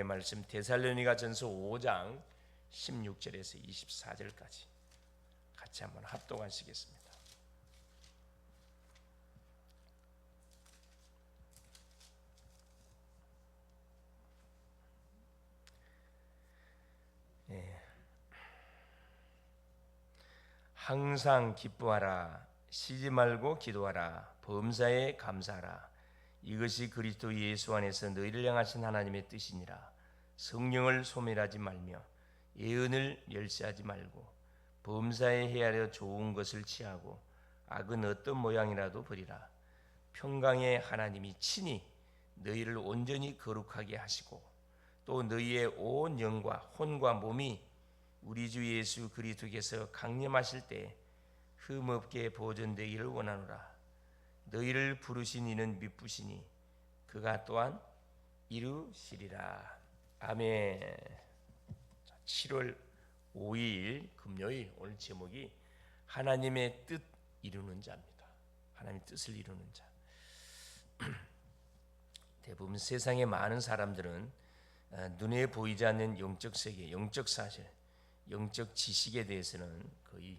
말씀 데살로니가전서 5장 16절에서 24절까지 같이 한번 합독하시겠습니다. 항상 기뻐하라, 쉬지 말고 기도하라, 범사에 감사하라. 이것이 그리스도 예수 안에서 너희를 향하신 하나님의 뜻이니라. 성령을 소멸하지 말며 예언을 멸시하지 말고 범사에 헤아려 좋은 것을 취하고 악은 어떤 모양이라도 버리라. 평강의 하나님이 친히 너희를 온전히 거룩하게 하시고 또 너희의 온 영과 혼과 몸이 우리 주 예수 그리스도께서 강림하실 때 흠없게 보존되기를 원하노라. 너희를 부르신 이는 미쁘시니 그가 또한 이루시리라. 아멘. 7월 5일 금요일, 오늘 제목이 하나님의 뜻 이루는 자입니다. 하나님의 뜻을 이루는 자. 대부분 세상의 많은 사람들은 눈에 보이지 않는 영적 세계, 영적 사실, 영적 지식에 대해서는 거의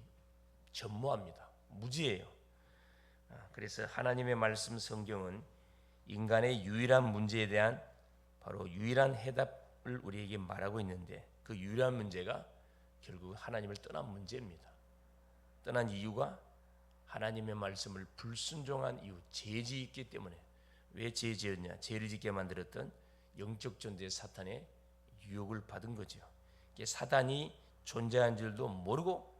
전무합니다. 무지해요. 그래서 하나님의 말씀 성경은 인간의 유일한 문제에 대한 바로 유일한 해답을 우리에게 말하고 있는데, 그 유일한 문제가 결국 하나님을 떠난 문제입니다. 떠난 이유가 하나님의 말씀을 불순종한 이유, 죄지 있기 때문에. 왜 죄지었냐? 죄를 짓게 만들었던 영적 존재 사탄의 유혹을 받은 거죠. 사단이 존재한 줄도 모르고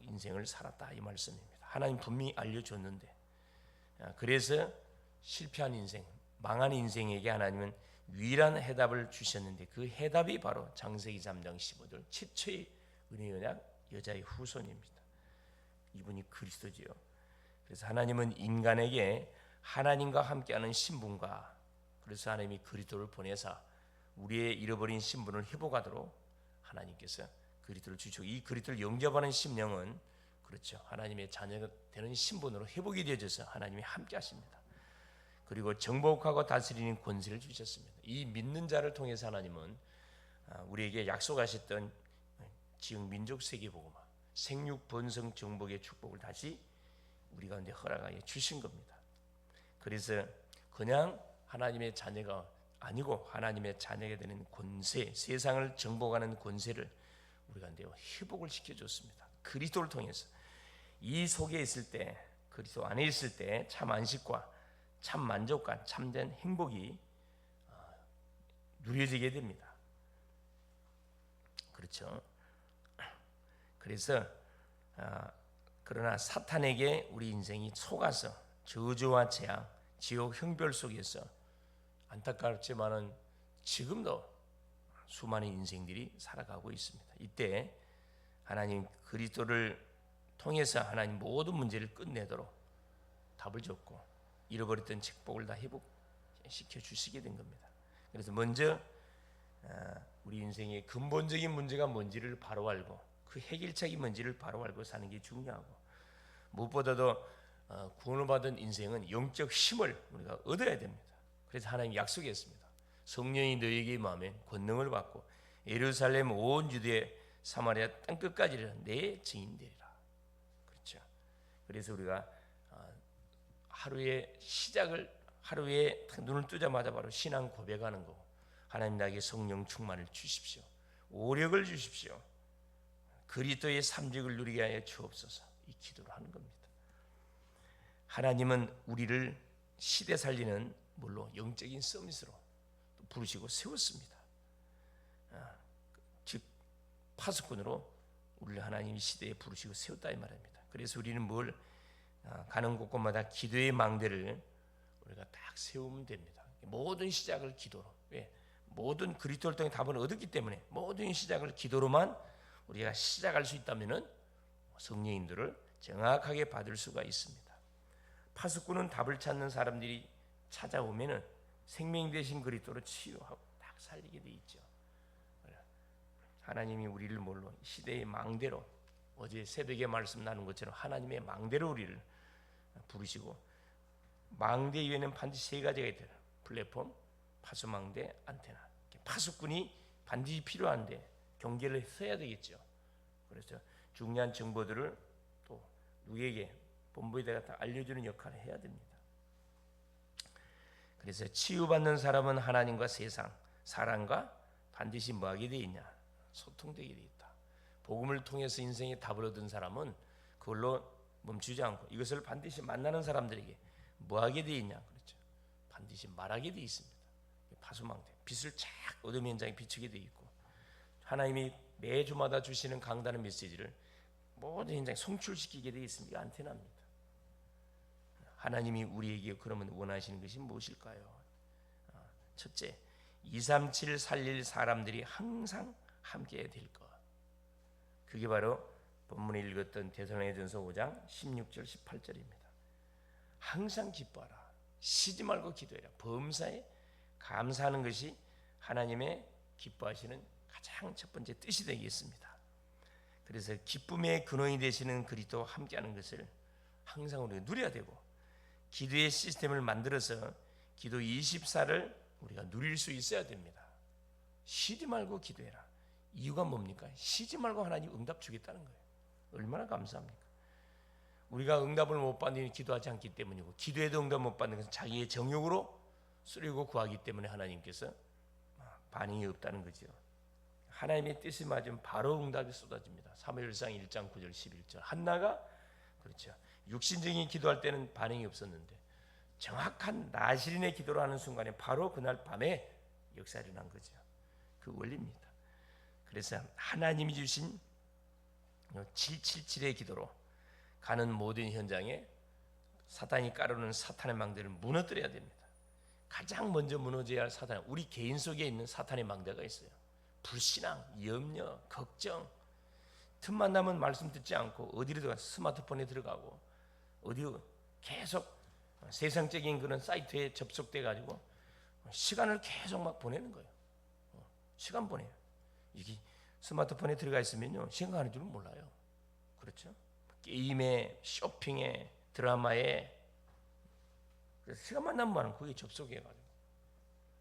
인생을 살았다, 이 말씀입니다. 하나님 분명히 알려줬는데, 그래서 실패한 인생, 망한 인생에게 하나님은 유일한 해답을 주셨는데, 그 해답이 바로 창세기 3장 15절 최초의 은혜 언약 여자의 후손입니다. 이분이 그리스도지요. 그래서 하나님은 인간에게 하나님과 함께하는 신분과, 그래서 하나님이 그리스도를 보내사 우리의 잃어버린 신분을 회복하도록 하나님께서 그리스도를 주시고, 이 그리스도를 영접하는 심령은 그렇죠, 하나님의 자녀가 되는 신분으로 회복이 되어져서 하나님이 함께 하십니다. 그리고 정복하고 다스리는 권세를 주셨습니다. 이 믿는 자를 통해서 하나님은 우리에게 약속하셨던 지역 민족 세계복음화, 생육 번성 정복의 축복을 다시 우리 가운데 허락하여 주신 겁니다. 그래서 그냥 하나님의 자녀가 아니고 하나님의 자녀가 되는 권세, 세상을 정복하는 권세를 우리 가운데 회복을 시켜줬습니다. 그리스도를 통해서. 이 속에 있을 때, 그리스도 안에 있을 때 참 안식과 참 만족과 참된 행복이 누려지게 됩니다. 그렇죠? 그래서 그러나 사탄에게 우리 인생이 속아서 저주와 재앙, 지옥 형벌 속에서 안타깝지만은 지금도 수많은 인생들이 살아가고 있습니다. 이때 하나님 그리스도를 통해서 하나님 모든 문제를 끝내도록 답을 줬고 잃어버렸던 축복을 다 회복시켜 주시게 된 겁니다. 그래서 먼저 우리 인생의 근본적인 문제가 뭔지를 바로 알고 그 해결책이 뭔지를 바로 알고 사는 게 중요하고, 무엇보다도 구원을 받은 인생은 영적 힘을 우리가 얻어야 됩니다. 그래서 하나님이 약속했습니다. 성령이 너희에게 임하면 권능을 받고 예루살렘 온 유대 사마리아 땅끝까지를 내 증인 되리라. 그렇죠. 그래서 우리가 하루의 시작을, 하루에 눈을 뜨자마자 바로 신앙 고백하는 거고, 하나님 나에게 성령 충만을 주십시오, 오력을 주십시오, 그리스도의 삼직을 누리게 하여 주옵소서, 이 기도를 하는 겁니다. 하나님은 우리를 시대 살리는 물론 영적인 서밋으로 부르시고 세웠습니다. 즉 파수꾼으로 우리를 하나님이 시대에 부르시고 세웠다 이 말입니다. 그래서 우리는 뭘 가는 곳곳마다 기도의 망대를 우리가 딱 세우면 됩니다. 모든 시작을 기도로. 왜? 모든 그리스도를 통해 답을 얻었기 때문에 모든 시작을 기도로만 우리가 시작할 수 있다면은 성령님들을 정확하게 받을 수가 있습니다. 파수꾼은 답을 찾는 사람들이 찾아오면은 생명 되신 그리스도로 치유하고 딱 살리게 돼 있죠. 하나님이 우리를 뭘로 시대의 망대로, 어제 새벽에 말씀 나눈 것처럼 하나님의 망대로 우리를 부르시고, 망대 위에는 반드시 세 가지가 있더라. 플랫폼, 파수망대, 안테나. 파수꾼이 반드시 필요한데 경계를 서야 되겠죠. 그래서 중요한 정보들을 또 누구에게 본부에다가 다 알려주는 역할을 해야 됩니다. 그래서 치유받는 사람은 하나님과 세상, 사람과 반드시 뭐하게 되어 있냐? 소통되게 되어 있다. 복음을 통해서 인생의 답을 얻은 사람은 그걸로 멈추지 않고 이것을 반드시 만나는 사람들에게 뭐하게 되어 있냐? 그렇죠. 반드시 말하게 되어 있습니다. 파수망대, 빛을 쫙 어둠 현장에 비추게 되어 있고 하나님이 매주마다 주시는 강단의 메시지를 모든 현장에 송출시키게 되어 있습니다. 안테나입니다. 하나님이 우리에게 그러면 원하시는 것이 무엇일까요? 첫째, 237 살릴 사람들이 항상 함께 될 것. 그게 바로 본문에 읽었던 데살로니가전서 5장 16절 18절입니다. 항상 기뻐하라. 쉬지 말고 기도해라. 범사에 감사하는 것이 하나님의 기뻐하시는 가장 첫 번째 뜻이 되겠습니다. 그래서 기쁨의 근원이 되시는 그리스도와 함께하는 것을 항상 우리가 누려야 되고 기도의 시스템을 만들어서 기도 24를 우리가 누릴 수 있어야 됩니다. 쉬지 말고 기도해라. 이유가 뭡니까? 쉬지 말고 하나님 응답 주겠다는 거예요. 얼마나 감사합니까? 우리가 응답을 못 받는 이유는 기도하지 않기 때문이고 기도에도 응답 못 받는 것은 자기의 정욕으로 쓰려고 구하기 때문에 하나님께서 반응이 없다는 거죠. 하나님의 뜻이 맞으면 바로 응답이 쏟아집니다. 사무엘상 1장 9절 11절 한나가 그렇죠. 육신적인 기도할 때는 반응이 없었는데 정확한 나실인의 기도를 하는 순간에 바로 그날 밤에 역사가 일어난 거죠. 그 원리입니다. 그래서 하나님이 주신 777의 기도로 가는 모든 현장에 사탄이 깔아놓은 사탄의 망대를 무너뜨려야 됩니다. 가장 먼저 무너져야 할 사탄, 우리 개인 속에 있는 사탄의 망대가 있어요. 불신앙, 염려, 걱정. 틈만 나면 말씀 듣지 않고 어디로 들어가 스마트폰에 들어가고 어디 계속 세상적인 그런 사이트에 접속돼 가지고 시간을 계속 막 보내는 거예요. 시간 보내요. 이게 스마트폰에 들어가 있으면요 시간 가는 줄은 몰라요. 그렇죠? 게임에, 쇼핑에, 드라마에 그래서 시간만 나면 그게 접속해가지고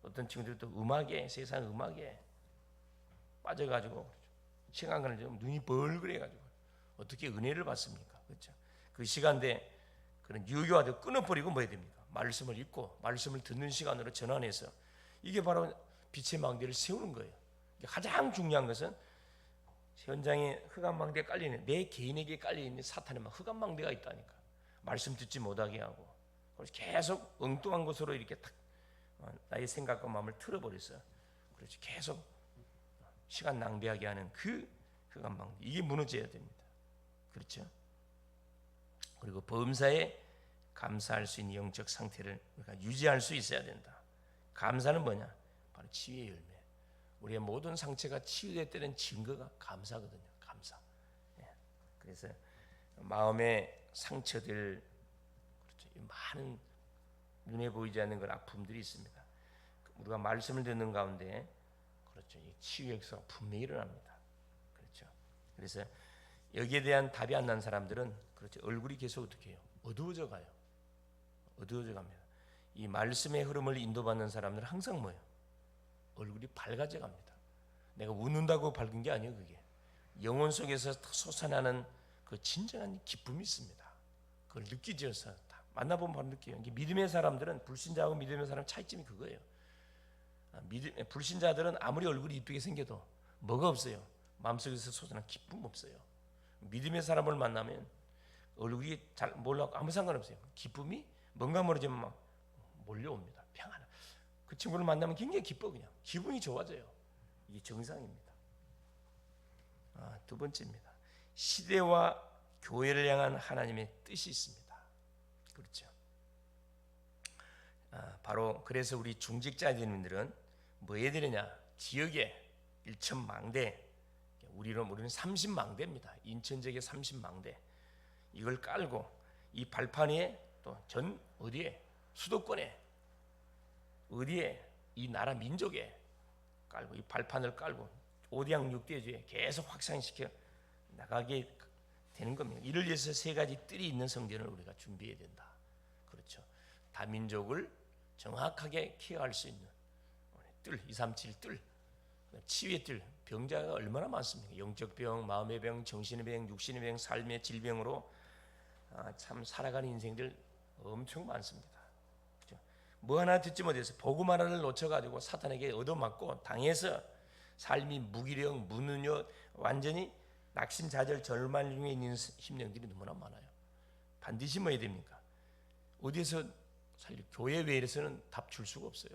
어떤 친구들도 음악에 세상 음악에 빠져가지고 시간 가는 줄 눈이 벌그레가지고 어떻게 은혜를 받습니까? 그렇죠? 그 시간대 그런 유교화도 끊어버리고 뭐 해야 됩니까? 말씀을 읽고 말씀을 듣는 시간으로 전환해서 이게 바로 빛의 망대를 세우는 거예요. 가장 중요한 것은 현장에 흑암망대에 깔리는 내 개인에게 깔려있는 사탄의 흑암망대가 있다니까. 말씀 듣지 못하게 하고 그래서 계속 엉뚱한 것으로 이렇게 딱 나의 생각과 마음을 틀어버렸어요. 그래서 계속 시간 낭비하게 하는 그 흑암망대 이게 무너져야 됩니다. 그렇죠? 그리고 범사에 감사할 수 있는 영적 상태를 우리가 유지할 수 있어야 된다. 감사는 뭐냐? 바로 치유의 열매. 우리의 모든 상처가 치유됐다는 증거가 감사거든요. 감사. 그래서 마음의 상처들, 그렇죠. 많은 눈에 보이지 않는 그런 아픔들이 있습니다. 우리가 말씀을 듣는 가운데, 그렇죠. 이 치유 역사가 분명히 일어납니다. 그렇죠. 그래서 여기에 대한 답이 안 난 사람들은, 그렇죠. 얼굴이 계속 어떻게 해요? 어두워져 가요. 어두워져 갑니다. 이 말씀의 흐름을 인도받는 사람들은 항상 뭐예요? 얼굴이 밝아져 갑니다. 내가 웃는다고 밝은 게 아니에요. 그게 영혼 속에서 솟아나는 그 진정한 기쁨이 있습니다. 그걸 느끼져서 만나보면 바로 느껴요. 믿음의 사람들은 불신자하고 믿음의 사람 차이점이 그거예요. 불신자들은 아무리 얼굴이 이쁘게 생겨도 뭐가 없어요. 마음속에서 솟아나는 기쁨 없어요. 믿음의 사람을 만나면 얼굴이 잘 몰라도 아무 상관없어요. 기쁨이 뭔가 모르지만 막 몰려옵니다. 평안. 그 친구를 만나면 굉장히 기뻐. 그냥 기분이 좋아져요. 이게 정상입니다. 두 번째입니다. 시대와 교회를 향한 하나님의 뜻이 있습니다. 그렇죠. 바로 그래서 우리 중직자님들은 뭐 해야 되느냐? 지역에 1,000망대, 우리는 30망대입니다. 인천지역에 30망대. 이걸 깔고 이 발판 위에 또 전 어디에 수도권에 어디에 이 나라 민족에 깔고 이 발판을 깔고 5대양 6대주에 계속 확산시켜 나가게 되는 겁니다. 이를 위해서 세 가지 뜰이 있는 성전을 우리가 준비해야 된다. 그렇죠. 다민족을 정확하게 케어할 수 있는 뜰, 237 뜰, 치유의 뜰, 병자가 얼마나 많습니까? 영적 병, 마음의 병, 정신의 병, 육신의 병, 삶의 질병으로 참 살아가는 인생들 엄청 많습니다. 그렇죠? 뭐 하나 듣지 못해서 복음 하나를 놓쳐가지고 사탄에게 얻어맞고 당해서 삶이 무기력, 무능력, 완전히 낙심자절, 절망 중에 있는 심령들이 너무나 많아요. 반드시 뭐 해야 됩니까? 어디에서 살려? 교회 외에서는 답 줄 수가 없어요.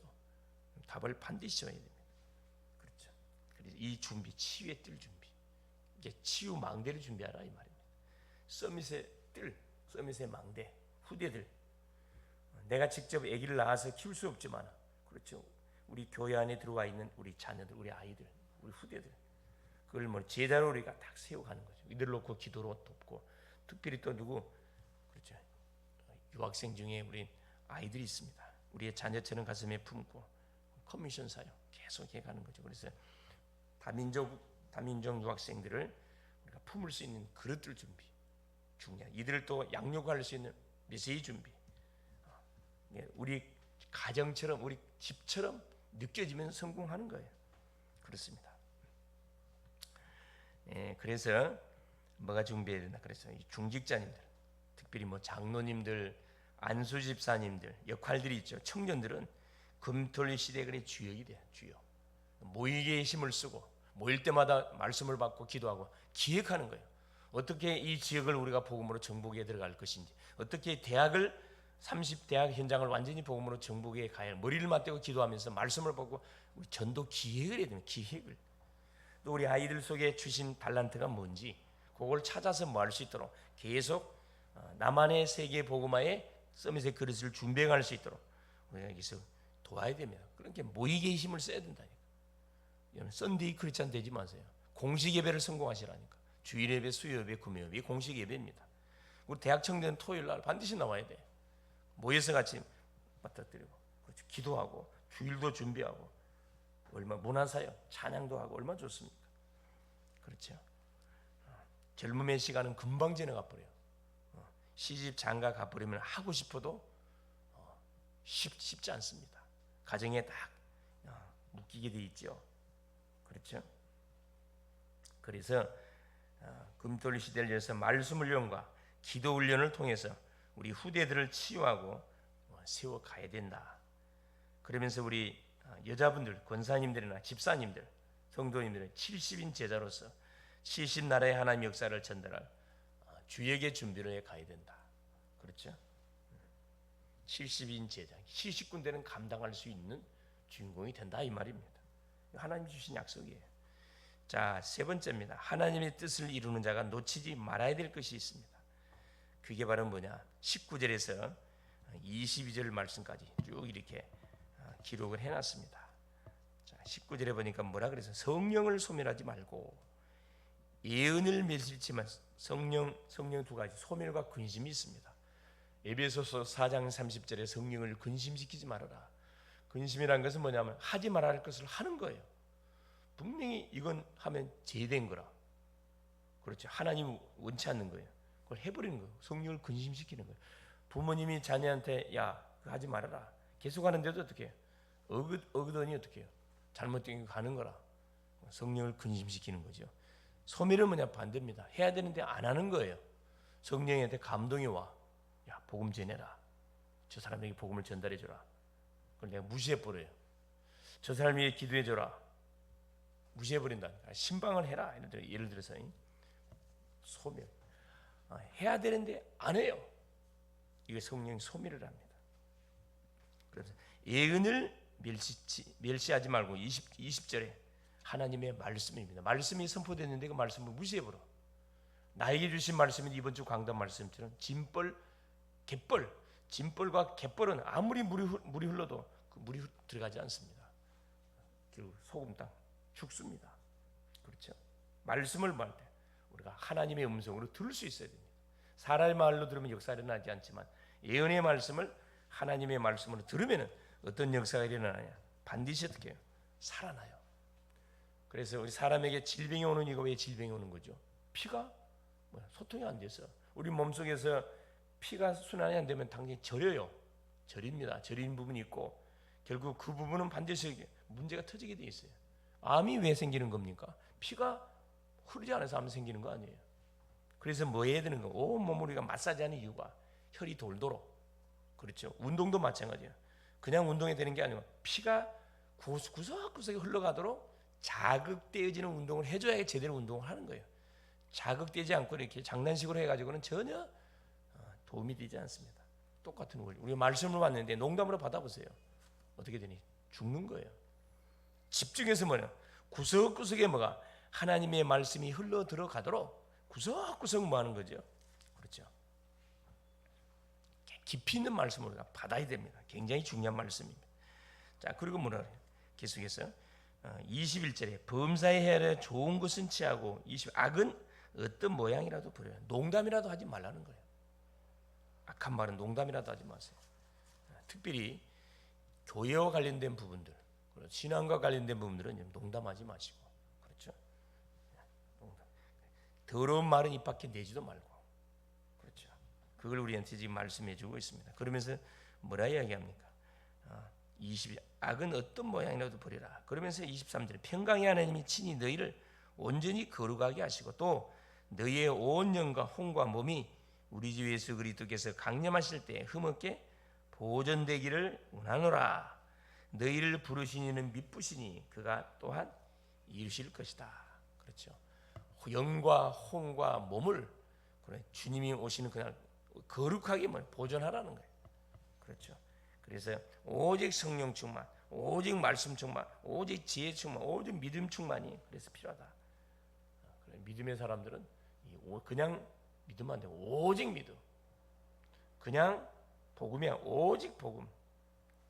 답을 반드시 줘야 됩니다. 그렇죠? 그래서 이 준비, 치유의 뜰 준비, 이제 치유 망대를 준비하라 이 말입니다. 서밋의 뜰, 서밋의 망대, 후대들. 내가 직접 아기를 낳아서 키울 수 없지만, 그렇죠? 우리 교회 안에 들어와 있는 우리 자녀들, 우리 아이들, 우리 후대들, 그걸 뭐 제자로 우리가 딱 세워가는 거죠. 이들 놓고 기도로 돕고, 특별히 또 누구, 그렇죠? 유학생 중에 우리 아이들이 있습니다. 우리의 자녀처럼 가슴에 품고 커미션 사역 계속 해가는 거죠. 그래서 다민족 유학생들을 우리가 품을 수 있는 그릇들 준비 중요해. 이들을 또 양육할 수 있는 메시지 준비. 우리 가정처럼 우리 집처럼 느껴지면 성공하는 거예요. 그렇습니다. 그래서 뭐가 준비해야 되나? 그래서 이 중직자님들, 특별히 뭐 장로님들, 안수 집사님들 역할들이 있죠. 청년들은 금토일 시대의 주역이 돼요. 주역. 모이기에 힘을 쓰고 모일 때마다 말씀을 받고 기도하고 기획하는 거예요. 어떻게 이 지역을 우리가 복음으로 정복에 들어갈 것인지, 어떻게 대학을 30대학 현장을 완전히 복음으로 정복에 가야 머리를 맞대고 기도하면서 말씀을 보고 우리 전도 기획을 해야 됩니다. 기획을. 또 우리 아이들 속에 주신 달란트가 뭔지 그걸 찾아서 뭐 할 수 있도록 계속 나만의 세계 복음화에 서밋의 그릇을 준비할 수 있도록 우리가 여기서 도와야 됩니다. 그러니까 모이게 힘을 써야 된다니까. 썬데이 크리스찬 되지 마세요. 공식 예배를 성공하시라니까. 주일 예배, 수요 예배, 금요 예배 공식 예배입니다. 우리 대학 청년 토요일 날 반드시 나와야 돼. 모여서 같이 맞닥뜨리고, 그렇죠. 기도하고 주일도 준비하고, 얼마 문화사역 찬양도 하고 얼마나 좋습니까? 그렇죠. 젊음의 시간은 금방 지나가 버려요. 시집 장가 가버리면 하고 싶어도 쉽지 않습니다. 가정에 딱 묶이게 돼 있죠. 그렇죠. 그래서 금토일 시대를 위해서 말씀 훈련과 기도 훈련을 통해서 우리 후대들을 치유하고 세워가야 된다. 그러면서 우리 여자분들, 권사님들이나 집사님들, 성도님들은 70인 제자로서 70나라의 하나님 역사를 전달할 주역의 준비를 해 가야 된다. 그렇죠? 70인 제자, 70군데는 감당할 수 있는 주인공이 된다 이 말입니다. 하나님 주신 약속이에요. 자, 세 번째입니다. 하나님의 뜻을 이루는 자가 놓치지 말아야 될 것이 있습니다. 그게 바로 뭐냐? 19절에서 22절 말씀까지 쭉 이렇게 기록을 해놨습니다. 자, 19절에 보니까 뭐라 그래서 성령을 소멸하지 말고 예언을 맺을지만 성령 두 가지 소멸과 근심이 있습니다. 에베소서 4장 30절에 성령을 근심시키지 말아라. 근심이라는 것은 뭐냐면 하지 말아야 할 것을 하는 거예요. 분명히 이건 하면 제된 거라. 그렇죠. 하나님 원치 않는 거예요. 그걸 해버리는 거예요. 성령을 근심시키는 거예요. 부모님이 자녀한테 야 그거 하지 말아라. 계속 하는데도 어떻게 해요? 어그더니 어떻게 해요? 잘못된 거 가는 거라. 성령을 근심시키는 거죠. 소멸은 뭐냐? 반대입니다. 해야 되는데 안 하는 거예요. 성령한테 감동이 와. 야 복음 전해라. 저 사람에게 복음을 전달해줘라. 그걸 내가 무시해버려요. 저 사람에게 기도해줘라. 무시해버린다니까. 신방을 해라. 예를 들어서 소멸. 해야 되는데 안 해요. 이게 성령이 소멸을 합니다. 그래서 예언을 멸시하지 말고 20절에 하나님의 말씀입니다. 말씀이 선포됐는데 그 말씀을 무시해버려. 나에게 주신 말씀은 이번 주 강단 말씀처럼 갯벌, 진벌과 갯벌은 아무리 물이 흘러도 그 물이 들어가지 않습니다. 결국 소금 땅 죽습니다. 그렇죠? 말씀을 말할 때 우리가 하나님의 음성으로 들을 수 있어야 됩니다. 사람의 말로 들으면 역사가 일어나지 않지만 예언의 말씀을 하나님의 말씀으로 들으면 어떤 역사가 일어나냐? 반드시 어떻게 해요? 살아나요. 그래서 우리 사람에게 질병이 오는 이유가 왜 질병이 오는 거죠? 피가 소통이 안 돼서 우리 몸속에서 피가 순환이 안 되면 당연히 저려요. 저립니다. 저리는 부분이 있고 결국 그 부분은 반드시 문제가 터지게 돼 있어요. 암이 왜 생기는 겁니까? 피가 흐르지 않아서 암이 생기는 거 아니에요. 그래서 뭐 해야 되는 거? 온몸을 우리가 마사지하는 이유가 혈이 돌도록. 그렇죠. 운동도 마찬가지예요. 그냥 운동이 되는 게 아니고 피가 구석구석에 흘러가도록 자극되어지는 운동을 해줘야 제대로 운동을 하는 거예요. 자극되지 않고 이렇게 장난식으로 해가지고는 전혀 도움이 되지 않습니다. 똑같은 원리. 우리가 말씀을 받는데 농담으로 받아보세요. 어떻게 되니? 죽는 거예요. 집중해서 뭐냐? 구석구석에 뭐가 하나님의 말씀이 흘러 들어가도록 구석구석 뭐 하는 거죠? 그렇죠. 깊이 있는 말씀을 받아야 됩니다. 굉장히 중요한 말씀입니다. 자, 그리고 뭐라 그래요? 계속해서 21절에 범사에 헤아려 좋은 것은 취하고 악은 어떤 모양이라도 버려요. 농담이라도 하지 말라는 거예요. 악한 말은 농담이라도 하지 마세요. 특별히 교회와 관련된 부분들, 신앙과 관련된 부분들은 농담하지 마시고, 그렇죠? 더러운 말은 입 밖에 내지도 말고, 그렇죠? 그걸 우리한테 지금 말씀해주고 있습니다. 그러면서 뭐라 이야기합니까? 악은 어떤 모양이라도 버리라. 그러면서 23절에 평강의 하나님이 친히 너희를 온전히 거룩하게 하시고 또 너희의 온 영과 혼과 몸이 우리 주 예수 그리스도께서 강림하실 때 흠없게 보존되기를 원하노라. 너희를 부르신 이는 미쁘시니 그가 또한 이루실 것이다. 그렇죠. 영과 혼과 몸을 주님이 오시는 그날 거룩하게 보존하라는 거예요. 그렇죠. 그래서 오직 성령 충만, 오직 말씀 충만, 오직 지혜 충만, 오직 믿음 충만이 그래서 필요하다. 믿음의 사람들은 그냥 믿으면 안 되고 오직 믿음, 그냥 복음이야. 오직 복음,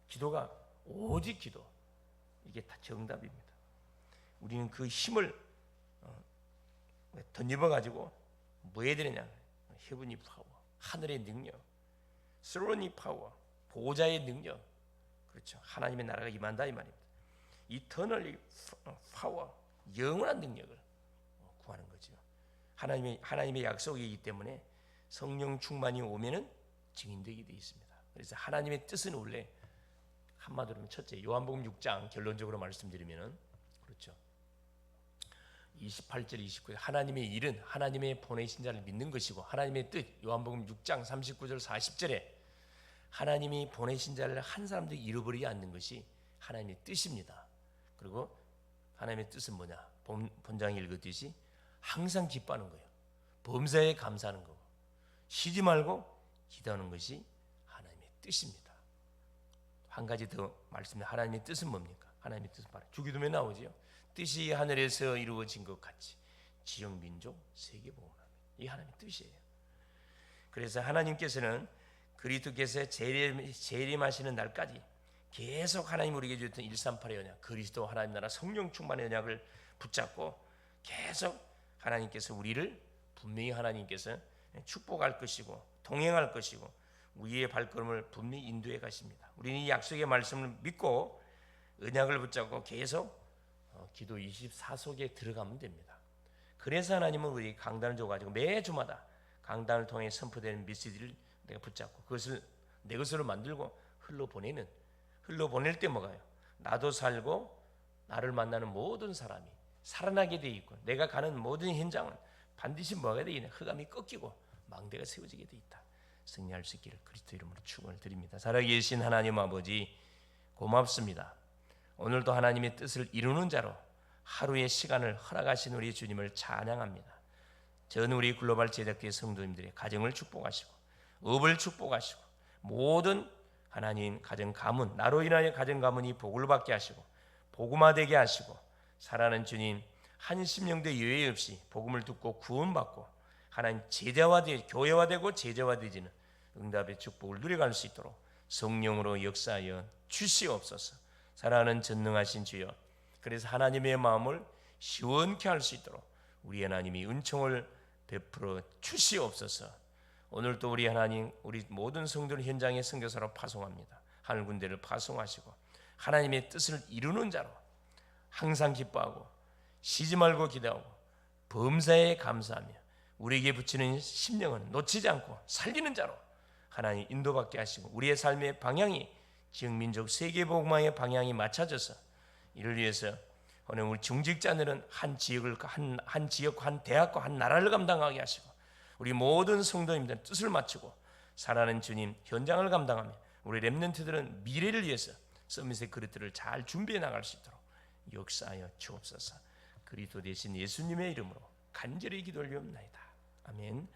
기도가 오직 기도. 이게 다 정답입니다. 우리는 그 힘을 덧입어 가지고 뭐 해야 되느냐? 헤븐리 파워, 하늘의 능력, 스로니 파워, 보호자의 능력. 그렇죠. 하나님의 나라가 임한다 이 말입니다. 이터널리 파워, 영원한 능력을 구하는 거죠. 하나님의 약속이기 때문에 성령 충만이 오면은 증인되게 되어 있습니다. 그래서 하나님의 뜻은 원래 한마디로 첫째 요한복음 6장 결론적으로 말씀드리면은 그렇죠. 28절 29절 하나님의 일은 하나님의 보내신 자를 믿는 것이고 하나님의 뜻 요한복음 6장 39절 40절에 하나님이 보내신 자를 한 사람도 잃어버리지 않는 것이 하나님의 뜻입니다. 그리고 하나님의 뜻은 뭐냐? 본장에 읽었듯이 항상 기뻐하는 거예요. 범사에 감사하는 거고 쉬지 말고 기도하는 것이 하나님의 뜻입니다. 한 가지 더 말씀드리면 하나님의 뜻은 뭡니까? 하나님의 뜻은 바로 주기도문에 나오지요. 뜻이 하늘에서 이루어진 것 같이 지역 민족 세계 복음합니다. 이 하나님의 뜻이에요. 그래서 하나님께서는 그리스도께서 재림하시는 날까지 계속 하나님 우리에게 주셨던 138의 언약, 그리스도 하나님 나라 성령 충만의 언약을 붙잡고 계속 하나님께서 우리를 분명히 하나님께서 축복할 것이고 동행할 것이고 우리의 발걸음을 분명히 인도해 가십니다. 우리는 이 약속의 말씀을 믿고 언약을 붙잡고 계속 기도 24속에 들어가면 됩니다. 그래서 하나님은 우리 강단을 줘가지고 매주마다 강단을 통해 선포되는 메시지를 내가 붙잡고 그것을 내 것으로 만들고 흘러보낼 때 뭐가요? 나도 살고 나를 만나는 모든 사람이 살아나게 돼 있고 내가 가는 모든 현장은 반드시 뭐가 되겠냐? 흑암이 꺾이고 망대가 세워지게 돼 있다. 승리할 수 있기를 그리스도 이름으로 축원을 드립니다. 살아계신 하나님 아버지 고맙습니다. 오늘도 하나님의 뜻을 이루는 자로 하루의 시간을 허락하신 우리 주님을 찬양합니다. 전 우리 글로벌 제작교회 성도님들의 가정을 축복하시고 업을 축복하시고 모든 하나님 가정 가문 나로 인하여 가정 가문이 복을 받게 하시고 복음화되게 하시고 살아가는 주님 한 심령도 예외 없이 복음을 듣고 구원받고 하나님 제자화되 교회화되고 제자화되지는 응답의 축복을 누려갈 수 있도록 성령으로 역사하여 주시옵소서. 살아가는 전능하신 주여, 그래서 하나님의 마음을 시원케 할 수 있도록 우리 하나님이 은총을 베풀어 주시옵소서. 오늘도 우리 하나님 우리 모든 성도를 현장의 선교사로 파송합니다. 하늘 군대를 파송하시고 하나님의 뜻을 이루는 자로 항상 기뻐하고 쉬지 말고 기도하고 범사에 감사하며 우리에게 붙이는 심령은 놓치지 않고 살리는 자로 하나님 인도받게 하시고 우리의 삶의 방향이 지역 민족 세계 복음화의 방향이 맞춰져서 이를 위해서 오늘 우리 중직자들은 한 지역을 한 지역, 한 대학과 한 나라를 감당하게 하시고 우리 모든 성도님들 뜻을 맞추고 살아가는 주님 현장을 감당하며 우리 렘넌트들은 미래를 위해서 서밋의 그릇들을 잘 준비해 나갈 수 있도록 역사하여 주옵소서. 그리스도 되신 예수님의 이름으로 간절히 기도 올리옵나이다. 아멘.